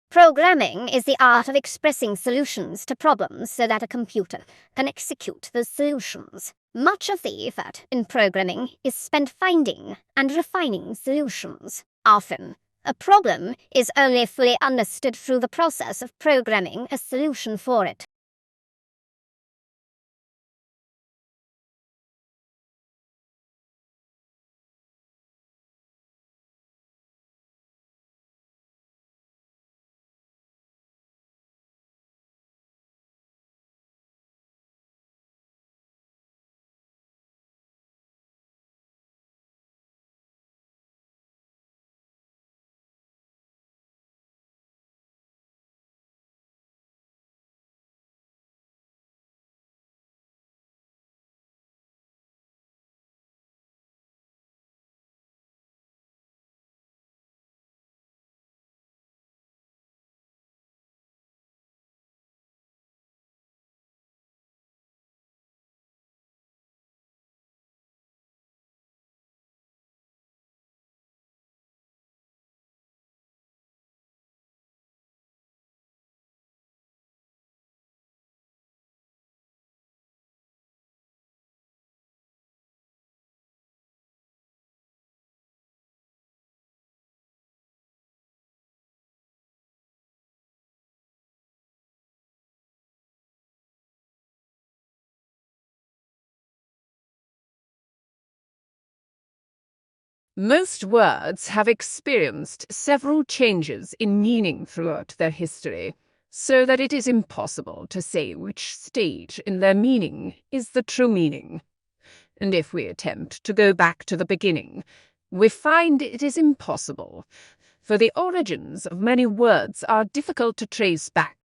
Programming is the art of expressing solutions to problems so that a computer can execute those solutions. Much of the effort in programming is spent finding and refining solutions. Often, a problem is only fully understood through the process of programming a solution for it. Most words have experienced several changes in meaning throughout their history, so that it is impossible to say which stage in their meaning is the true meaning. And if we attempt to go back to the beginning, we find it is impossible, for the origins of many words are difficult to trace back.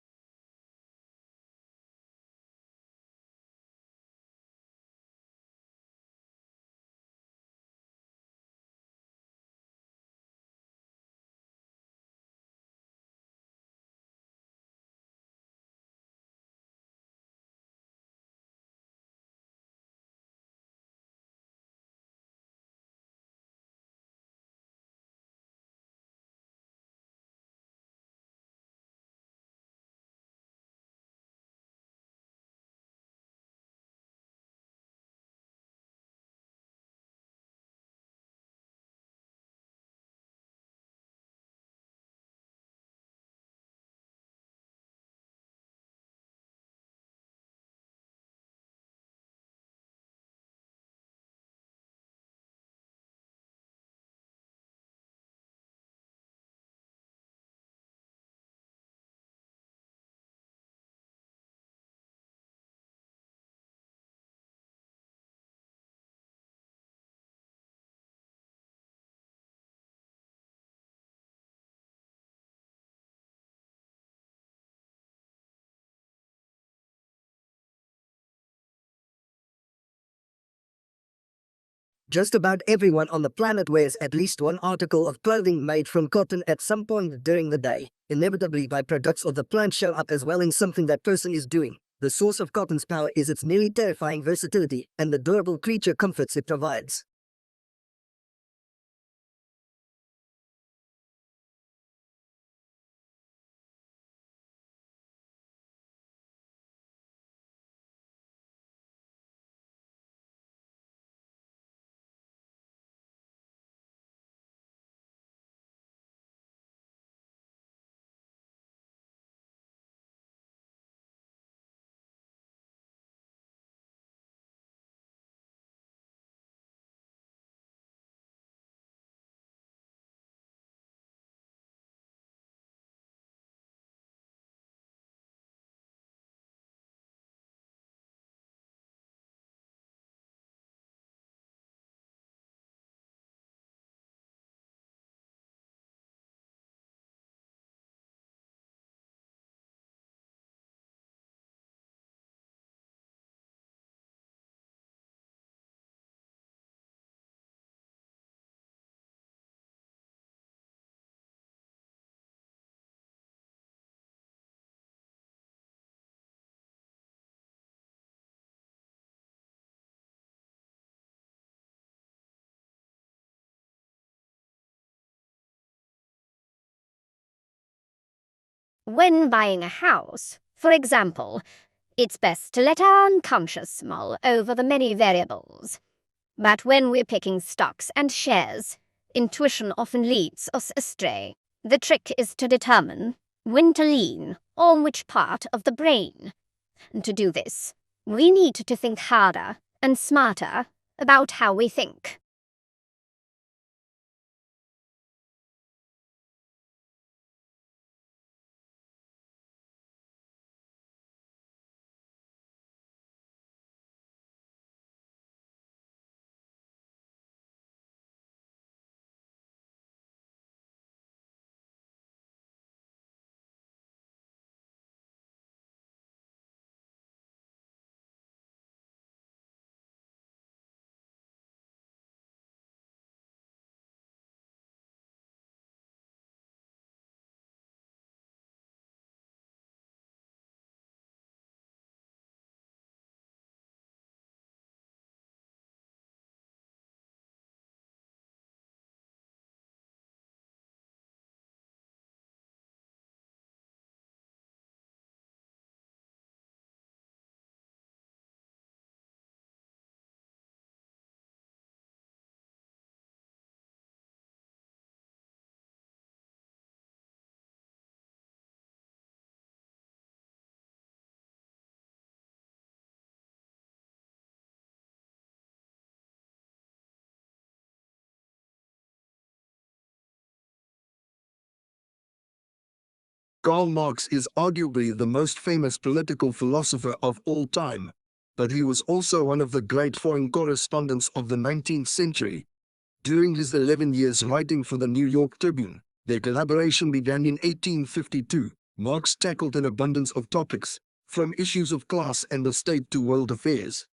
Just about everyone on the planet wears at least one article of clothing made from cotton at some point during the day. Inevitably, byproducts of the plant show up as well in something that person is doing. The source of cotton's power is its nearly terrifying versatility and the durable creature comforts it provides. When buying a house, for example, it's best to let our unconscious mull over the many variables. But when we're picking stocks and shares, intuition often leads us astray. The trick is to determine when to lean on which part of the brain. And to do this, we need to think harder and smarter about how we think. Karl Marx is arguably the most famous political philosopher of all time, but he was also one of the great foreign correspondents of the 19th century. During his 11 years writing for the New York Tribune, their collaboration began in 1852. Marx tackled an abundance of topics, from issues of class and the state to world affairs.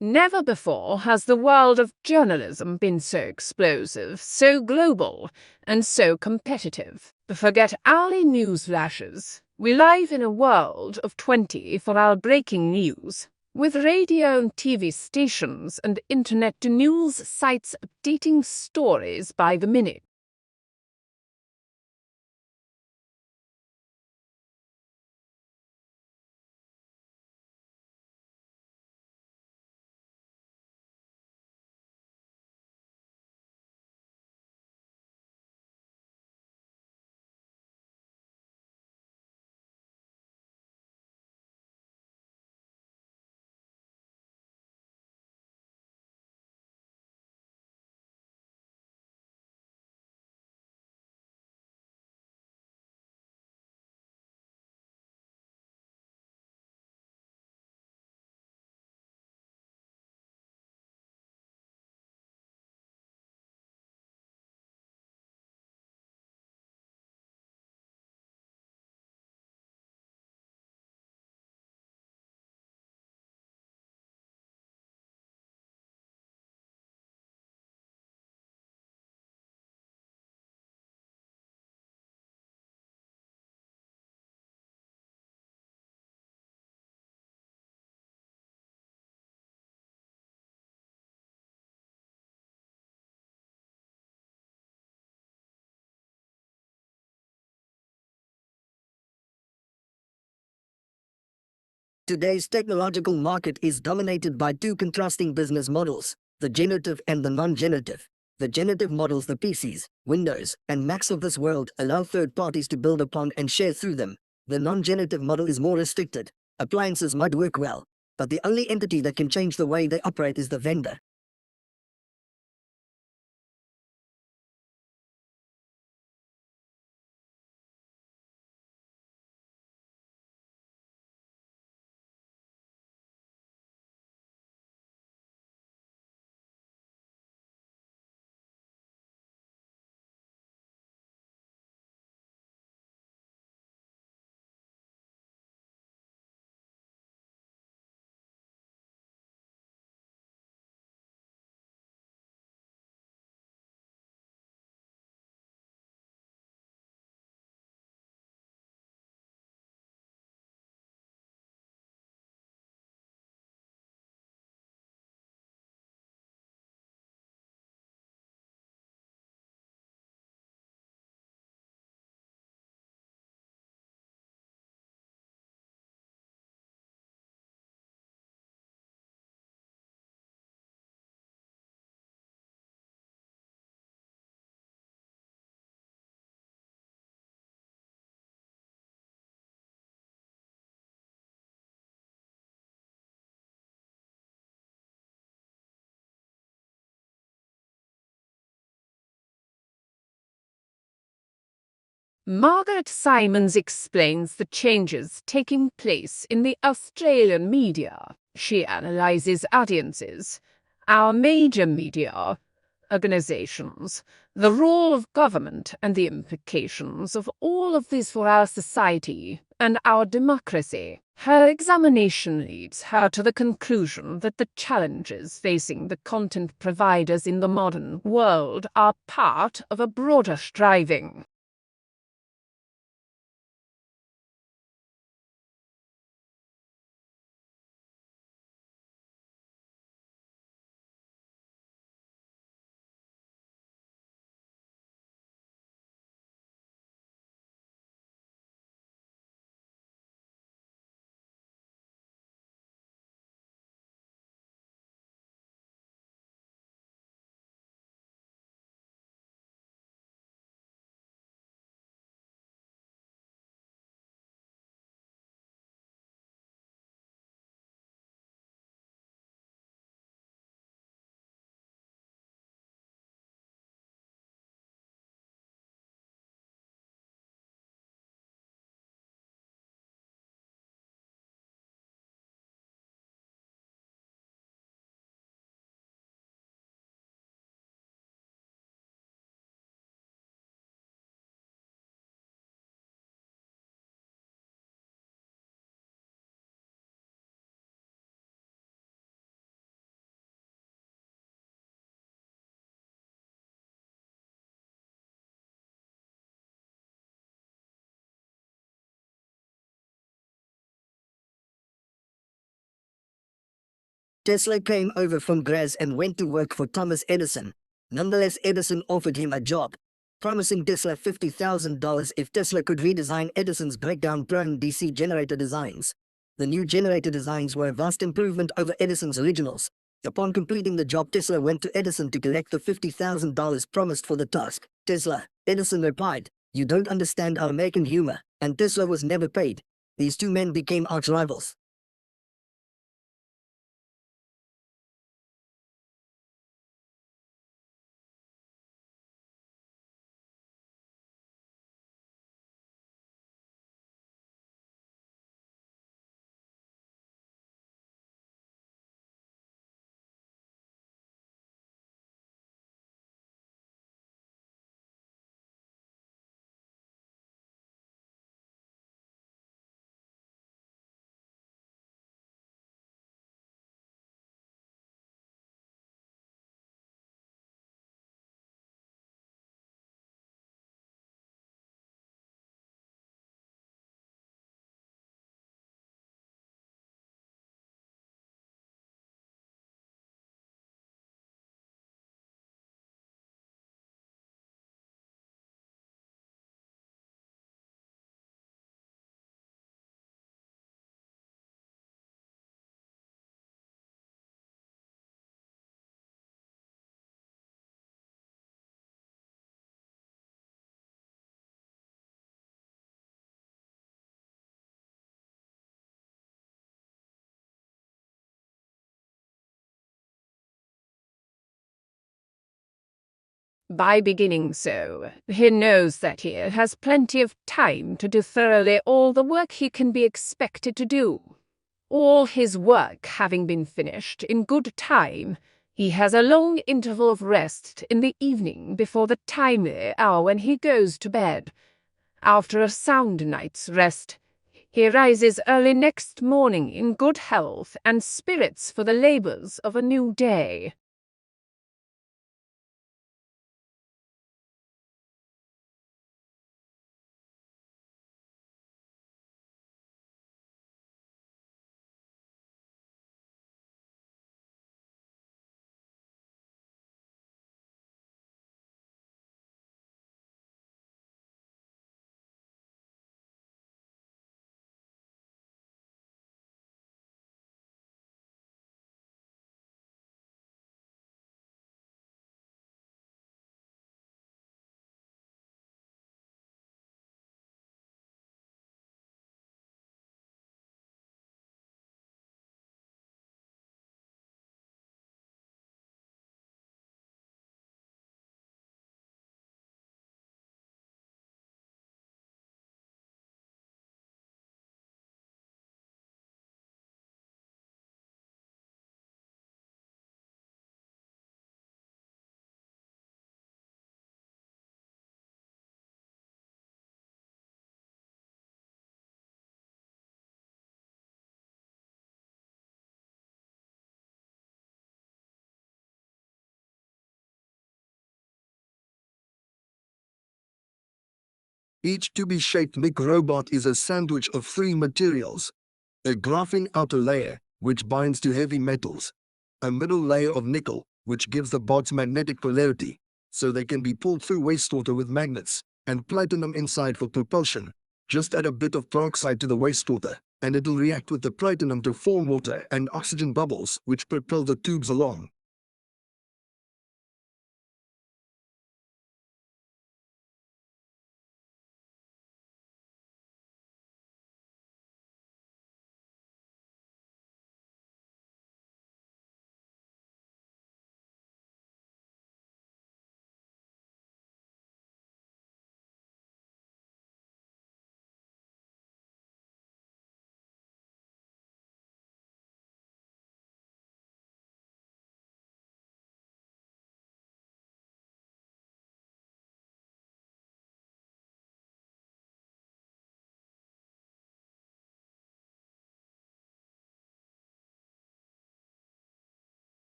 Never before has the world of journalism been so explosive, so global, and so competitive. Forget hourly news flashes. We live in a world of 24-hour breaking news, with radio and TV stations and internet news sites updating stories by the minute. Today's technological market is dominated by two contrasting business models, the generative and the non-generative. The generative models, the PCs, Windows, and Macs of this world, allow third parties to build upon and share through them. The non-generative model is more restricted. Appliances might work well, but the only entity that can change the way they operate is the vendor. Margaret Simons explains the changes taking place in the Australian media. She analyzes audiences, our major media organizations, the role of government, and the implications of all of this for our society and our democracy. Her examination leads her to the conclusion that the challenges facing the content providers in the modern world are part of a broader striving. Tesla came over from Graz and went to work for Thomas Edison. Nonetheless, Edison offered him a job, promising Tesla $50,000 if Tesla could redesign Edison's breakdown-prone DC generator designs. The new generator designs were a vast improvement over Edison's originals. Upon completing the job, Tesla went to Edison to collect the $50,000 promised for the task. Edison replied, "You don't understand our American humor," and Tesla was never paid. These two men became arch rivals. By beginning so, he knows that he has plenty of time to do thoroughly all the work he can be expected to do. All his work having been finished in good time, he has a long interval of rest in the evening before the timely hour when he goes to bed. After a sound night's rest, he rises early next morning in good health and spirits for the labors of a new day. Each to-be-shaped MIG robot is a sandwich of three materials: a graphene outer layer, which binds to heavy metals, a middle layer of nickel, which gives the bots magnetic polarity, so they can be pulled through wastewater with magnets, and platinum inside for propulsion. Just add a bit of peroxide to the wastewater, and it'll react with the platinum to form water and oxygen bubbles, which propel the tubes along.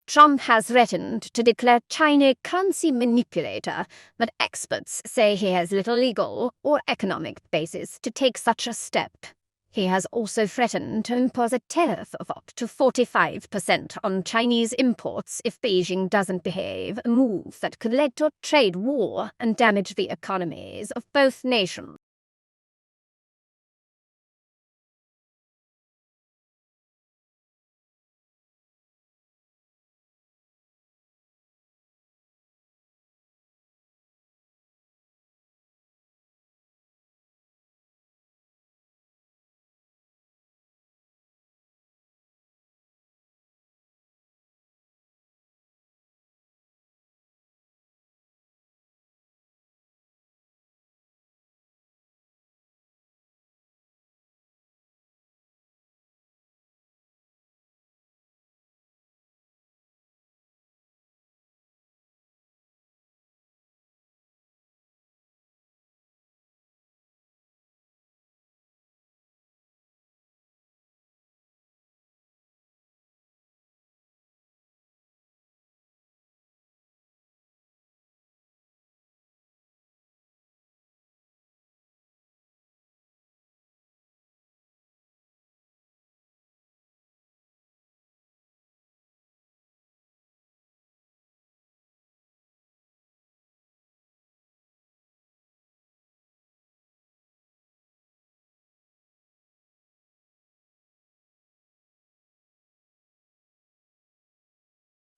Trump has threatened to declare China a currency manipulator, but experts say he has little legal or economic basis to take such a step. He has also threatened to impose a tariff of up to 45% on Chinese imports if Beijing doesn't behave, a move that could lead to a trade war and damage the economies of both nations.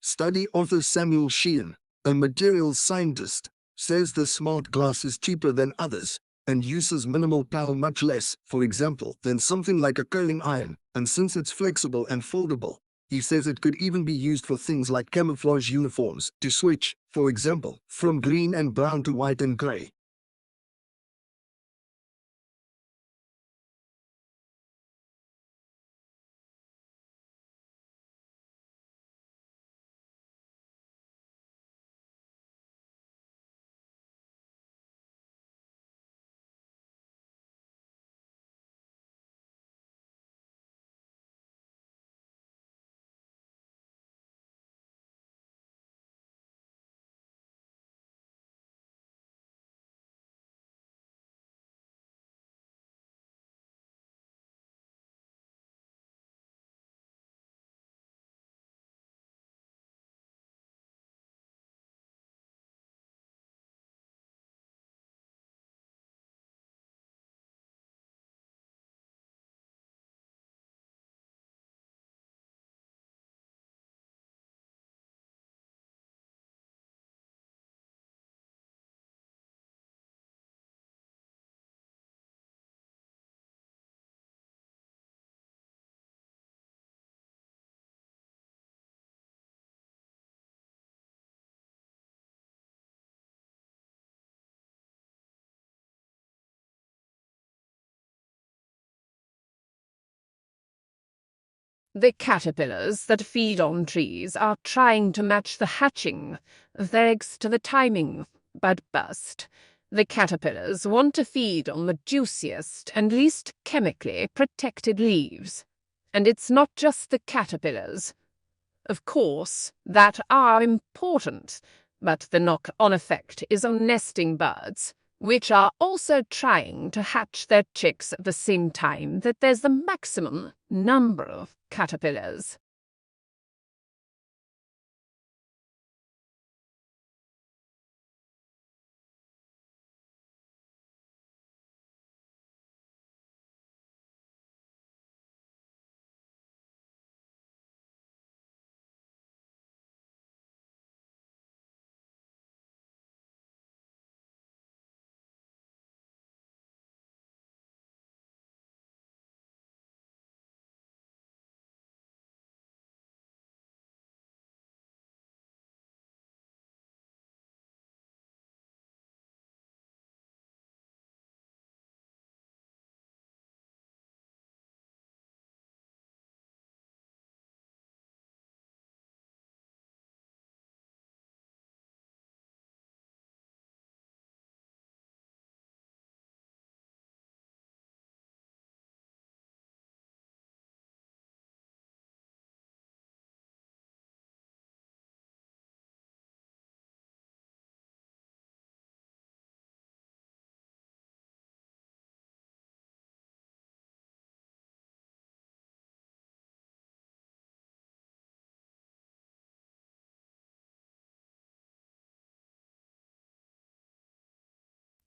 Study author Samuel Sheehan, a materials scientist, says the smart glass is cheaper than others and uses minimal power, much less, for example, than something like a curling iron, and since it's flexible and foldable, he says it could even be used for things like camouflage uniforms, to switch, for example, from green and brown to white and gray. The caterpillars that feed on trees are trying to match the hatching of their eggs to the timing, but bust. The caterpillars want to feed on the juiciest and least chemically protected leaves. And it's not just the caterpillars, of course, that are important, but the knock-on effect is on nesting birds, which are also trying to hatch their chicks at the same time that there's the maximum number of caterpillars.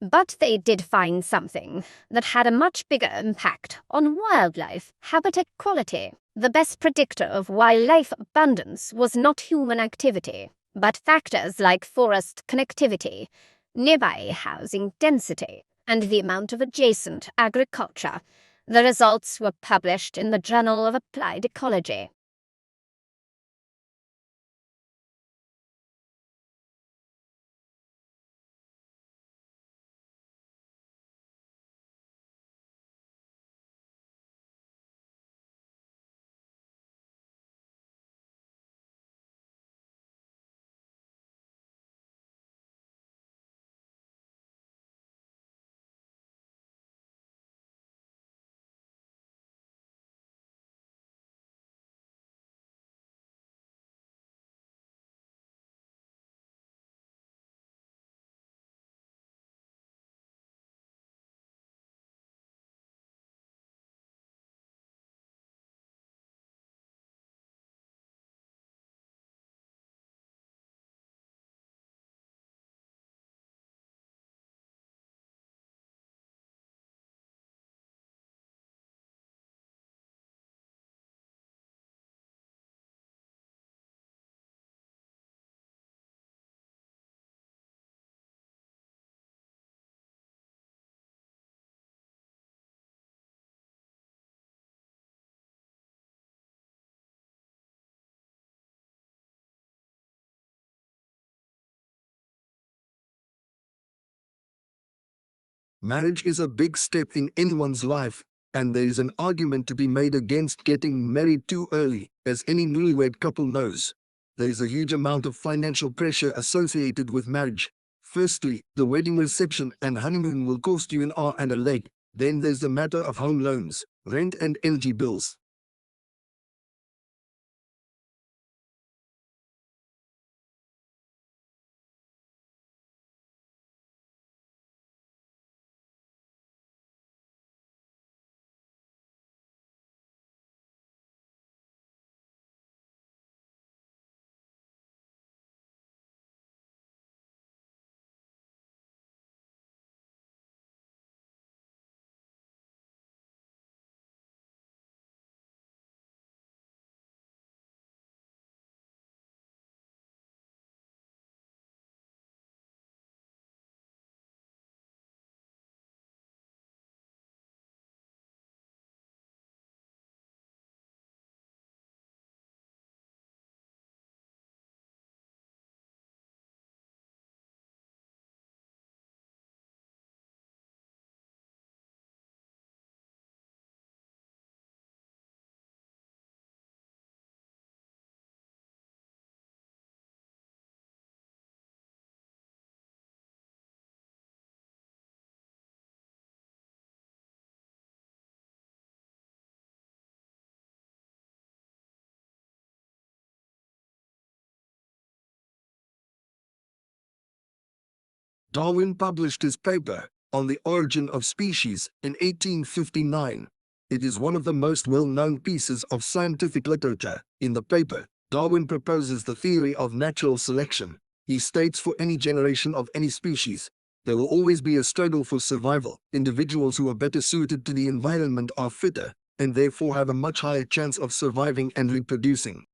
But they did find something that had a much bigger impact on wildlife habitat quality. The best predictor of wildlife abundance was not human activity, but factors like forest connectivity, nearby housing density, and the amount of adjacent agriculture. The results were published in the Journal of Applied Ecology. Marriage is a big step in anyone's life, and there is an argument to be made against getting married too early, as any newlywed couple knows. There is a huge amount of financial pressure associated with marriage. Firstly, the wedding reception and honeymoon will cost you an arm and a leg. Then there's the matter of home loans, rent and energy bills. Darwin published his paper on the origin of species in 1859. It is one of the most well-known pieces of scientific literature. In the paper, Darwin proposes the theory of natural selection. He states for any generation of any species, there will always be a struggle for survival. Individuals who are better suited to the environment are fitter, and therefore have a much higher chance of surviving and reproducing.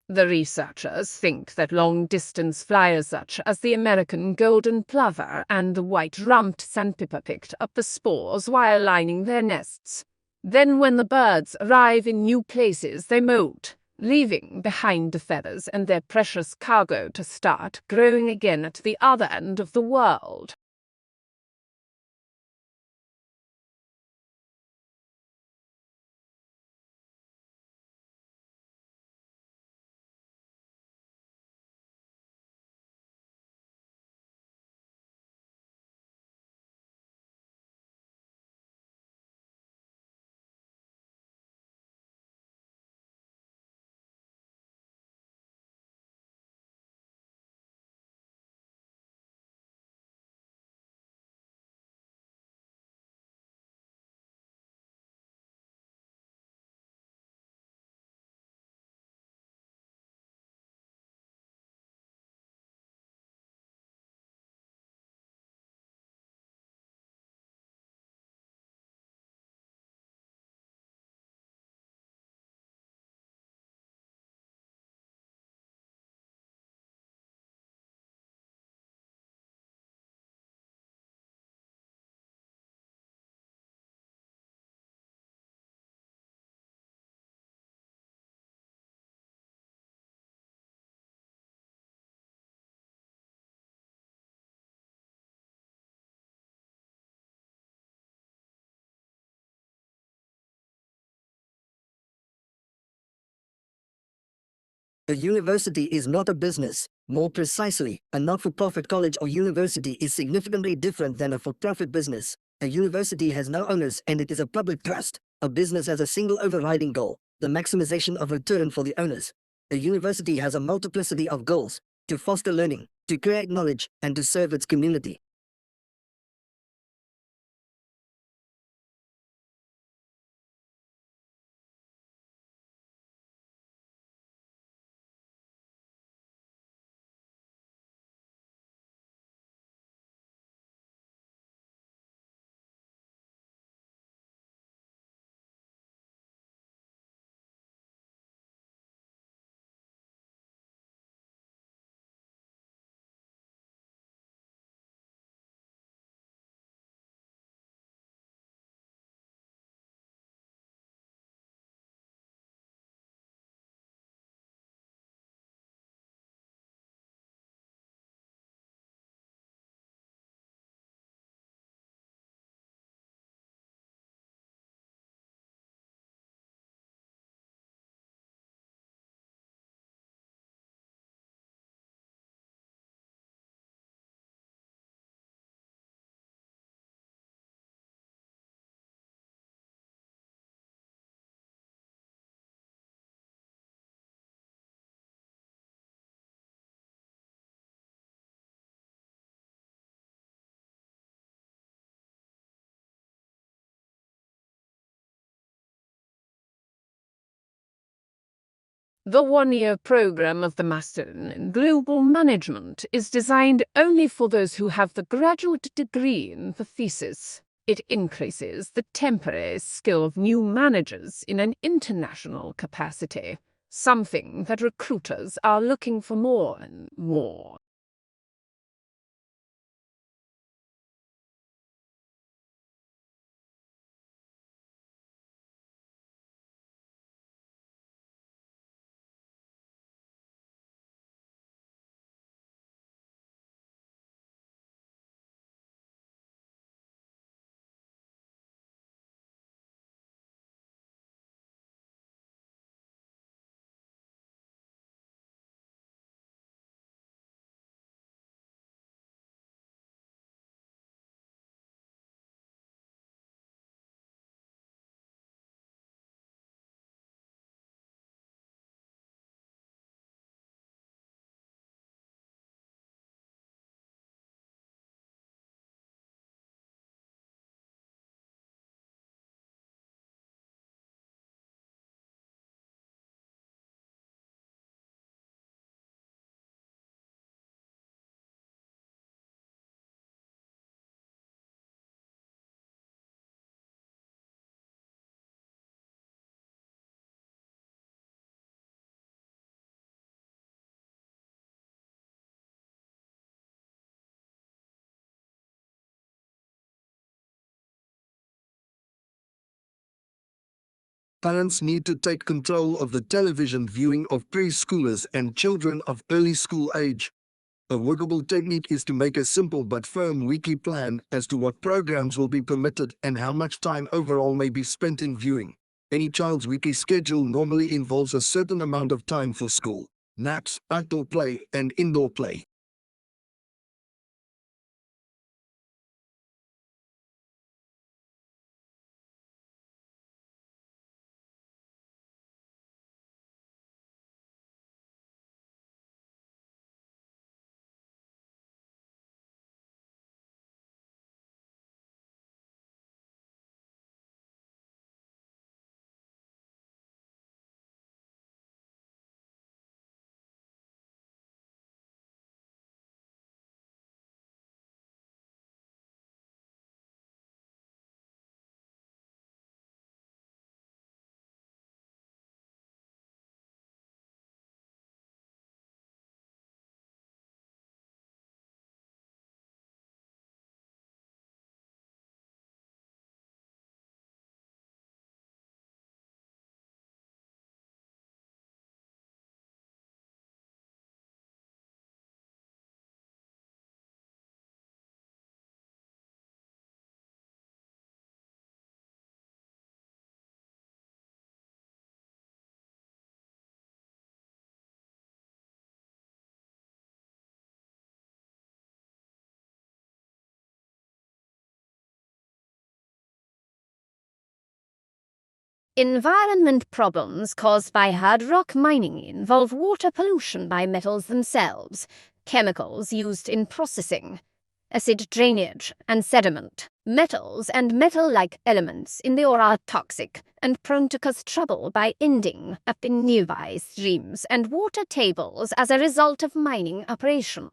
The researchers think that long-distance flyers such as the American golden plover and the white-rumped sandpiper picked up the spores while lining their nests. Then when the birds arrive in new places, they molt, leaving behind the feathers and their precious cargo to start growing again at the other end of the world. A university is not a business. More precisely, a not-for-profit college or university is significantly different than a for-profit business. A university has no owners and it is a public trust. A business has a single overriding goal, the maximization of return for the owners. A university has a multiplicity of goals, to foster learning, to create knowledge, and to serve its community. The one-year program of the Master in Global Management is designed only for those who have the graduate degree in the thesis. It increases the temporary skill of new managers in an international capacity, something that recruiters are looking for more and more. Parents need to take control of the television viewing of preschoolers and children of early school age. A workable technique is to make a simple but firm weekly plan as to what programs will be permitted and how much time overall may be spent in viewing. Any child's weekly schedule normally involves a certain amount of time for school, naps, outdoor play, and indoor play. Environment problems caused by hard rock mining involve water pollution by metals themselves, chemicals used in processing, acid drainage, and sediment. Metals and metal-like elements in the ore are toxic and prone to cause trouble by ending up in nearby streams and water tables as a result of mining operation.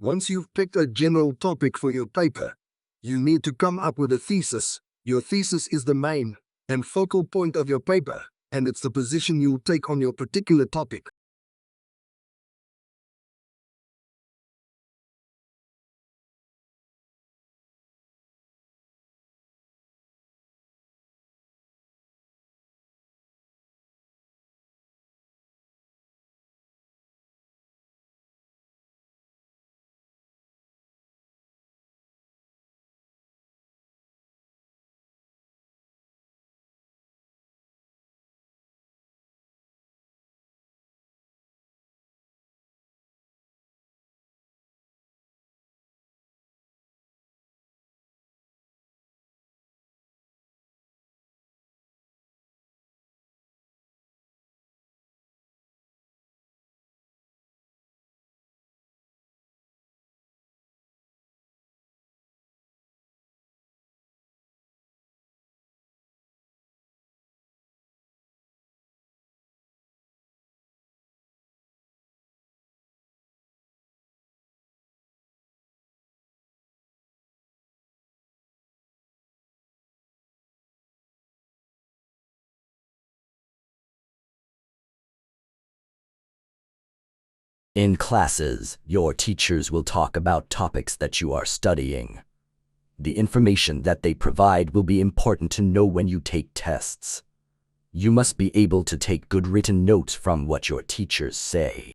Once you've picked a general topic for your paper, you need to come up with a thesis. Your thesis is the main and focal point of your paper, and it's the position you'll take on your particular topic. In classes, your teachers will talk about topics that you are studying. The information that they provide will be important to know when you take tests. You must be able to take good written notes from what your teachers say.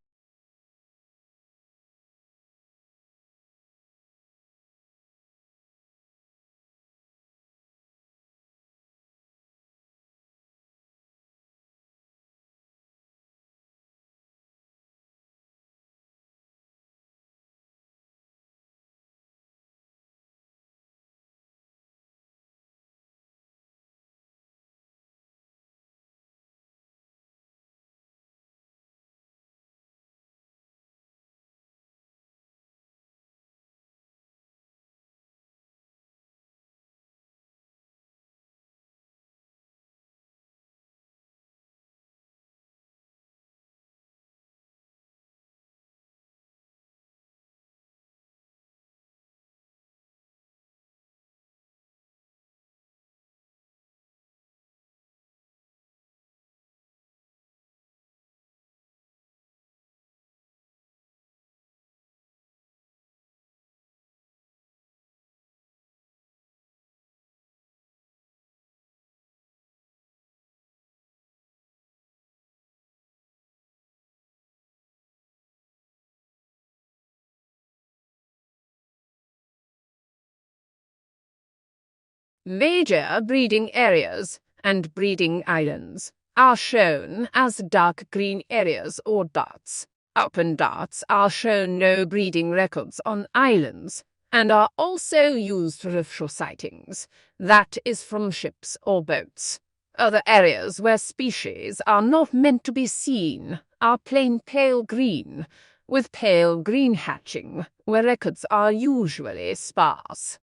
Major breeding areas and breeding islands are shown as dark green areas or dots. Open darts are shown no breeding records on islands and are also used for offshore sightings. That is from ships or boats. Other areas where species are not meant to be seen are plain pale green, with pale green hatching, where records are usually sparse.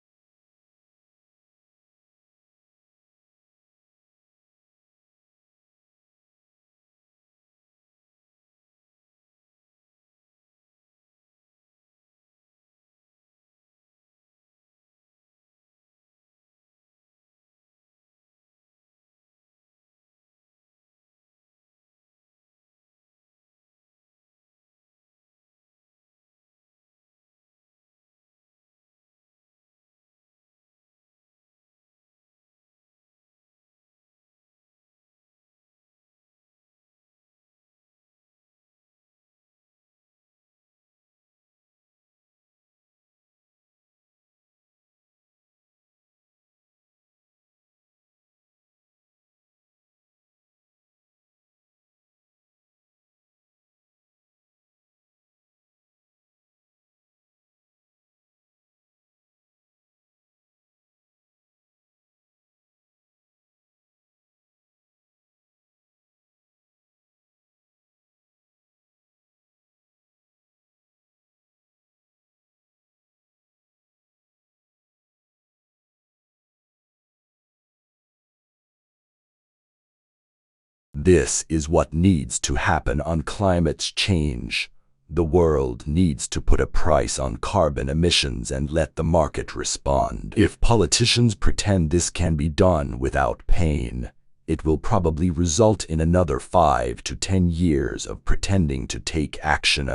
This is what needs to happen on climate change. The world needs to put a price on carbon emissions and let the market respond. If politicians pretend this can be done without pain, it will probably result in another 5 to 10 years of pretending to take action.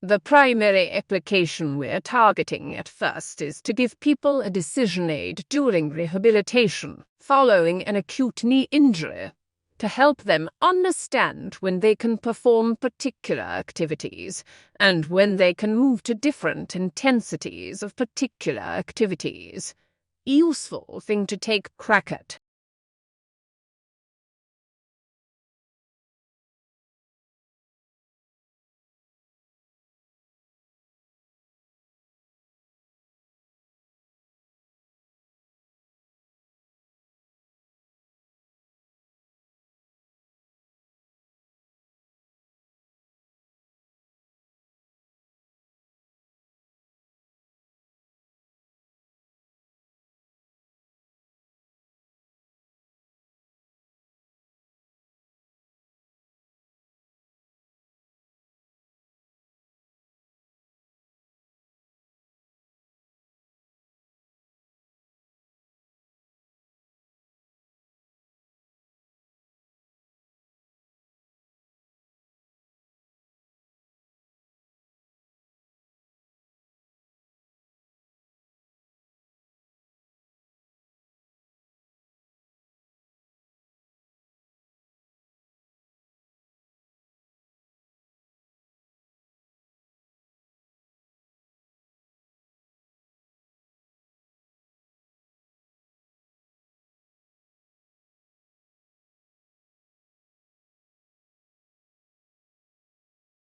The primary application we're targeting at first is to give people a decision aid during rehabilitation following an acute knee injury, to help them understand when they can perform particular activities and when they can move to different intensities of particular activities. Useful thing to take crack at.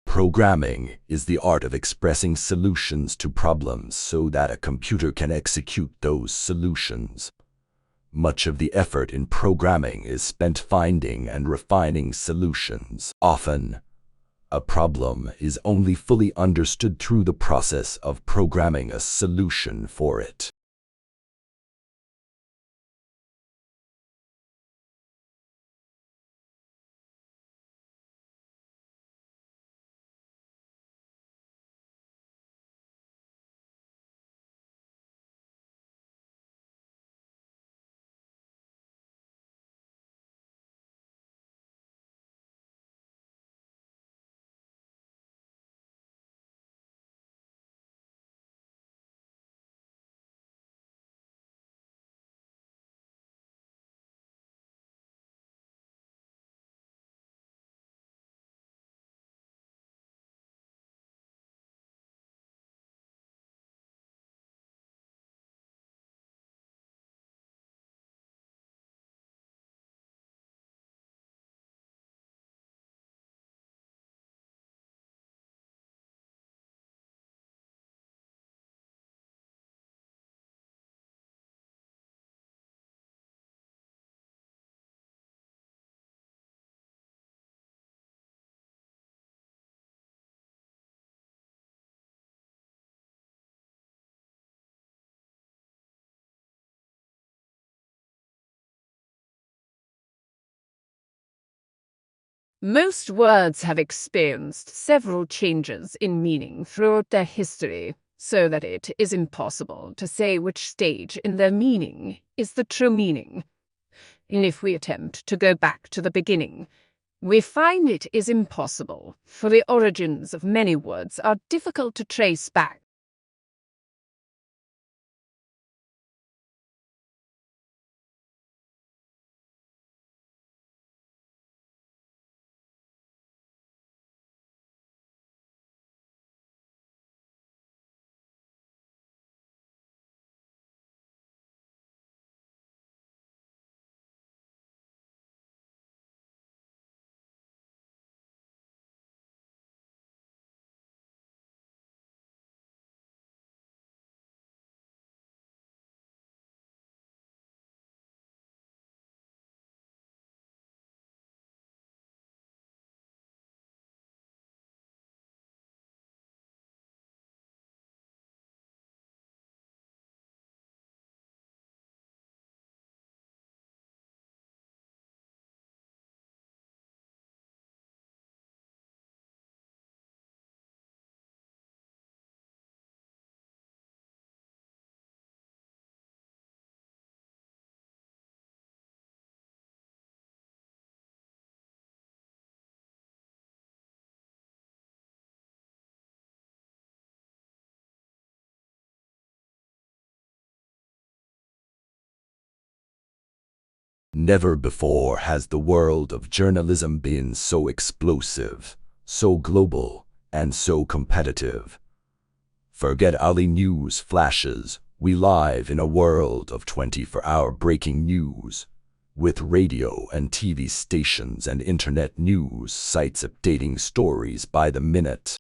Programming is the art of expressing solutions to problems so that a computer can execute those solutions. Much of the effort in programming is spent finding and refining solutions. Often, a problem is only fully understood through the process of programming a solution for it. Most words have experienced several changes in meaning throughout their history, so that it is impossible to say which stage in their meaning is the true meaning. And if we attempt to go back to the beginning, we find it is impossible, for the origins of many words are difficult to trace back. Never before has the world of journalism been so explosive, so global, and so competitive. Forget Ali news flashes. We live in a world of 24-hour breaking news, with radio and TV stations and internet news sites updating stories by the minute.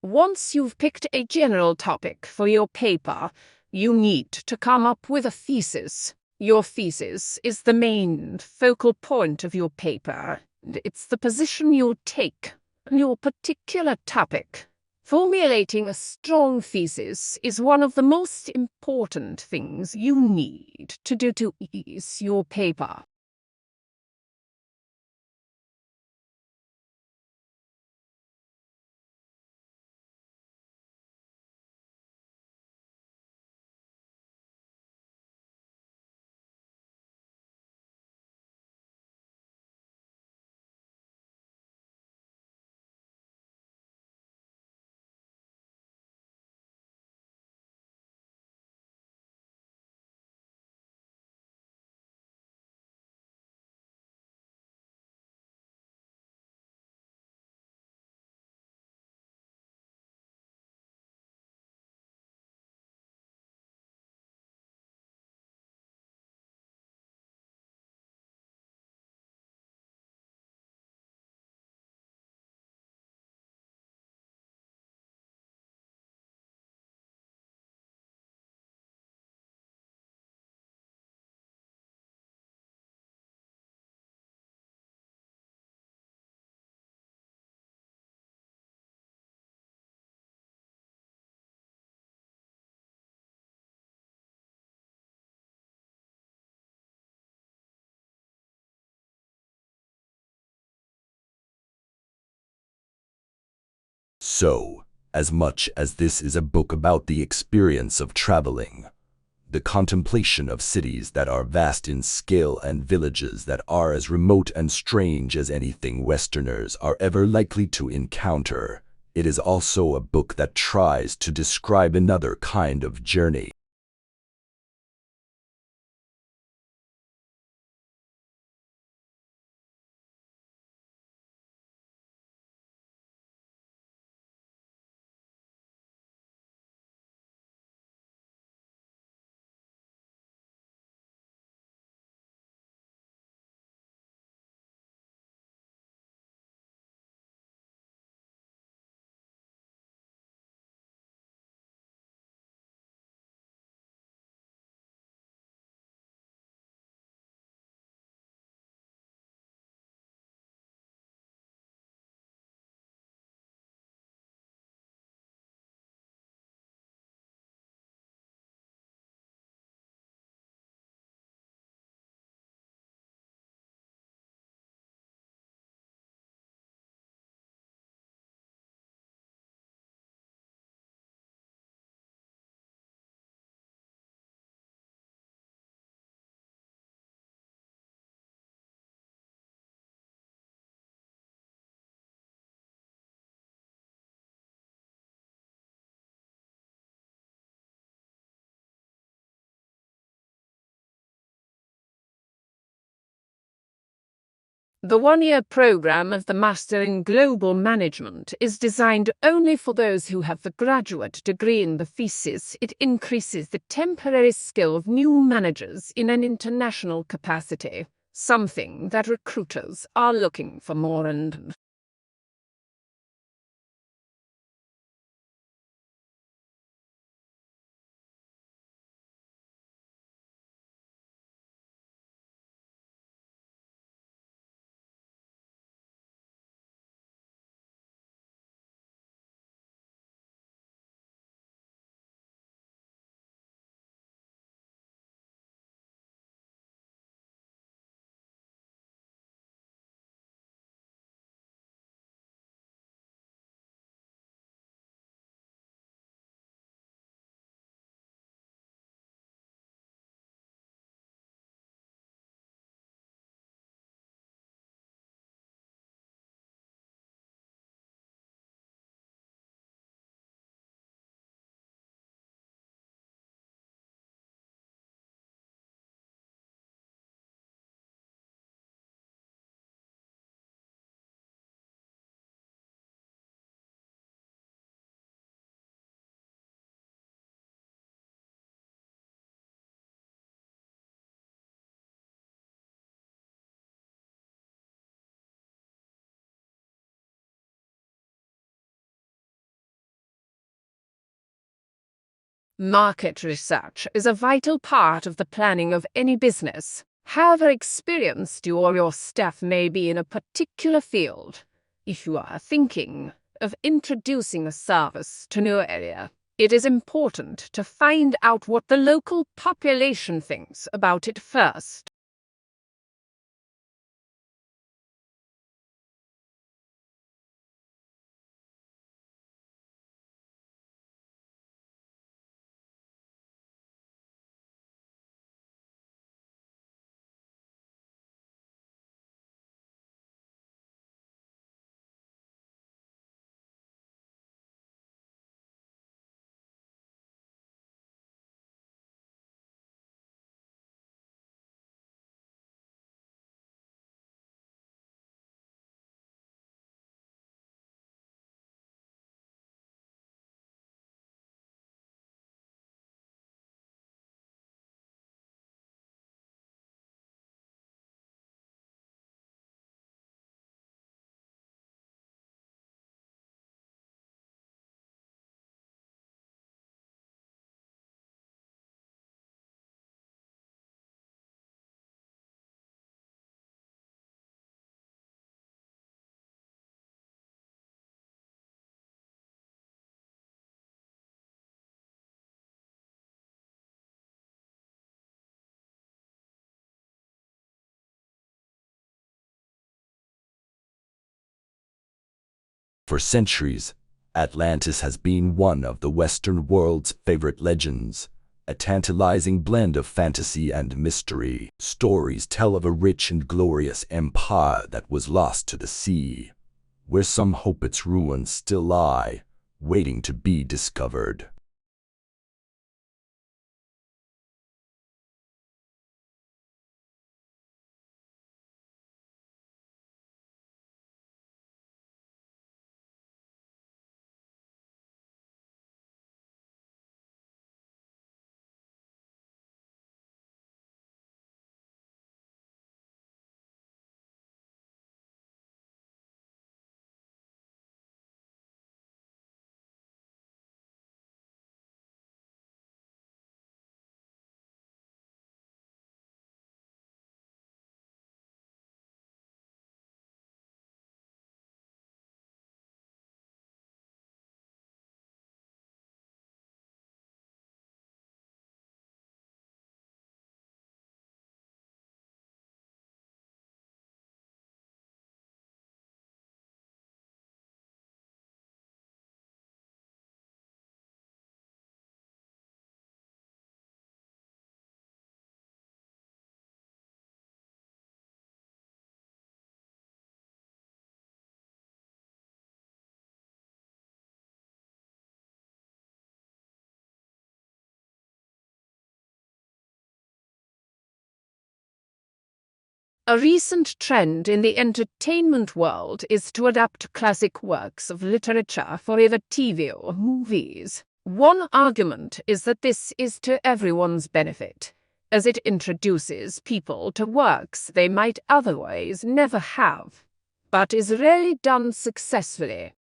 Once you've picked a general topic for your paper, you need to come up with a thesis. Your thesis is the main focal point of your paper. It's the position you take on your particular topic. Formulating a strong thesis is one of the most important things you need to do to ease your paper. So, as much as this is a book about the experience of traveling, the contemplation of cities that are vast in scale and villages that are as remote and strange as anything Westerners are ever likely to encounter, it is also a book that tries to describe another kind of journey. The one-year program of the Master in Global Management is designed only for those who have the graduate degree in the thesis. It increases the temporary skill of new managers in an international capacity, something that recruiters are looking for more and Market research is a vital part of the planning of any business. However experienced you or your staff may be in a particular field, if you are thinking of introducing a service to a new area, it is important to find out what the local population thinks about it first. For centuries, Atlantis has been one of the Western world's favorite legends, a tantalizing blend of fantasy and mystery. Stories tell of a rich and glorious empire that was lost to the sea, where some hope its ruins still lie, waiting to be discovered. A recent trend in the entertainment world is to adapt classic works of literature for either TV or movies. One argument is that this is to everyone's benefit, as it introduces people to works they might otherwise never have, but is rarely done successfully.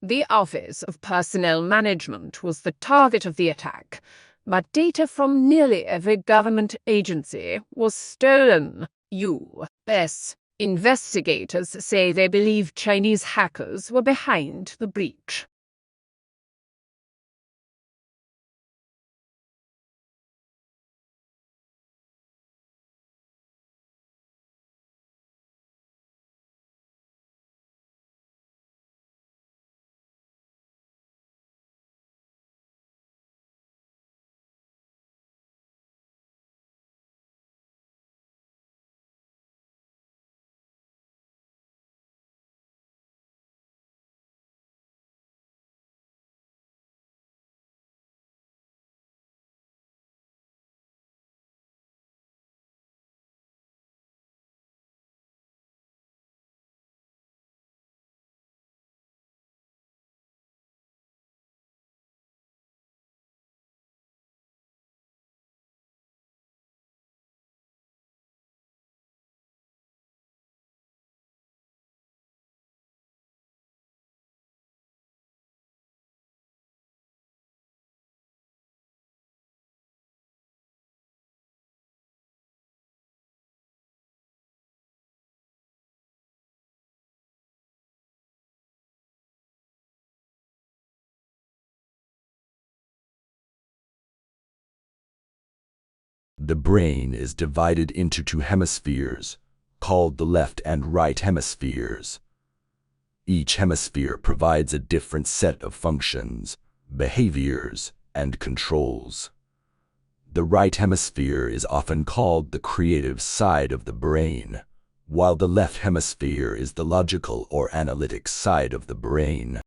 The Office of Personnel Management was the target of the attack, but data from nearly every government agency was stolen. U.S. investigators say they believe Chinese hackers were behind the breach. The brain is divided into two hemispheres, called the left and right hemispheres. Each hemisphere provides a different set of functions, behaviors, and controls. The right hemisphere is often called the creative side of the brain, while the left hemisphere is the logical or analytic side of the brain.